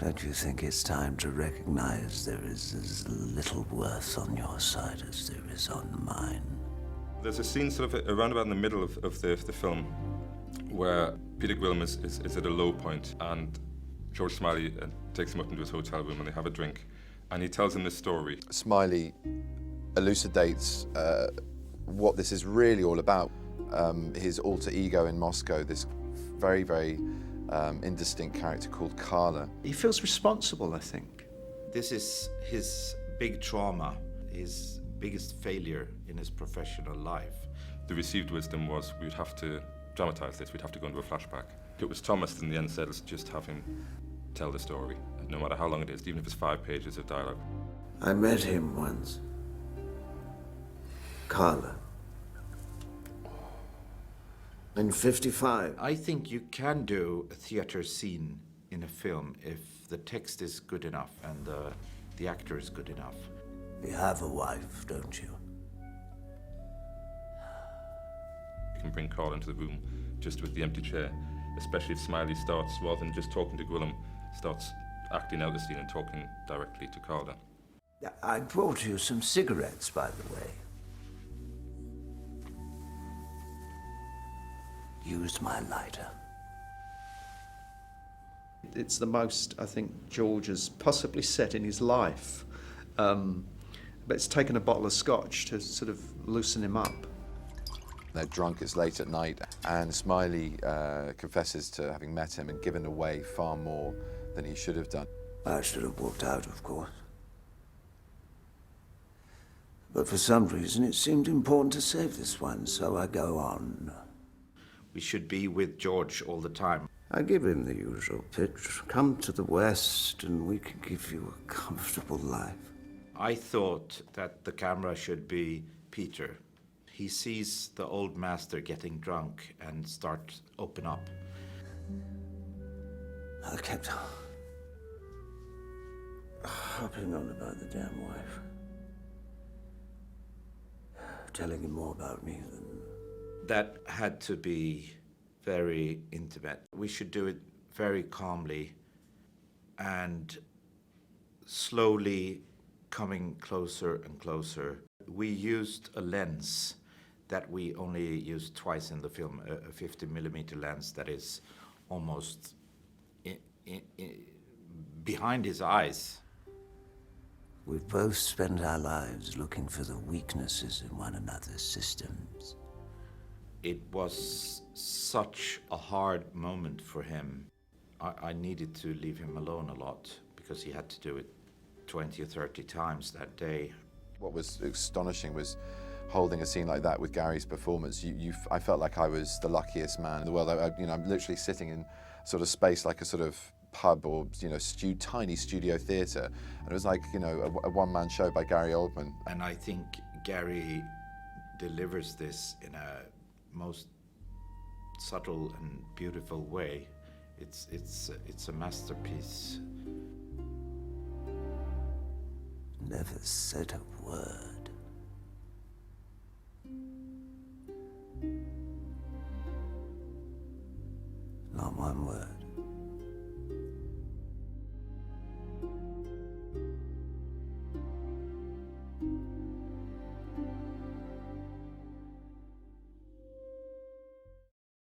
Don't you think it's time to recognize there is as little worth on your side as there is on mine? There's a scene sort of around about in the middle of the film where Peter Gwilym is at a low point, and George Smiley takes him up into his hotel room and they have a drink, and he tells him this story. Smiley elucidates what this is really all about. His alter ego in Moscow, this very, very indistinct character called Karla. He feels responsible, I think. This is his big trauma, his biggest failure in his professional life. The received wisdom was we'd have to dramatise this, we'd have to go into a flashback. It was Thomas that in the end said, let's just have him tell the story, no matter how long it is, even if it's 5 pages of dialogue. I met him once. Karla. In 55. I think you can do a theater scene in a film if the text is good enough and the actor is good enough. You have a wife, don't you? You can bring Karla into the room just with the empty chair, especially if Smiley starts, rather than just talking to Gwilym, starts acting out the scene and talking directly to Karla. I brought you some cigarettes, by the way. Use my lighter. It's the most, I think, George has possibly said in his life. But it's taken a bottle of scotch to sort of loosen him up. They're drunk, it's late at night, and Smiley confesses to having met him and given away far more than he should have done. I should have walked out, of course. But for some reason, it seemed important to save this one, so I go on. We should be with George all the time. I give him the usual pitch. Come to the West and we can give you a comfortable life. I thought that the camera should be Peter. He sees the old master getting drunk and starts open up. I kept harping on about the damn wife. Telling him more about me than... That had to be very intimate. We should do it very calmly and slowly coming closer and closer. We used a lens that we only used twice in the film, a 50mm lens that is almost behind his eyes. We've both spent our lives looking for the weaknesses in one another's systems. It was such a hard moment for him. I needed to leave him alone a lot because he had to do it 20 or 30 times that day. What was astonishing was holding a scene like that with Gary's performance. I felt like I was the luckiest man in the world. I'm literally sitting in sort of space like a sort of pub or tiny studio theatre, and it was like a one-man show by Gary Oldman. And I think Gary delivers this in a most subtle and beautiful way. It's a masterpiece. Never said a word. Not one word.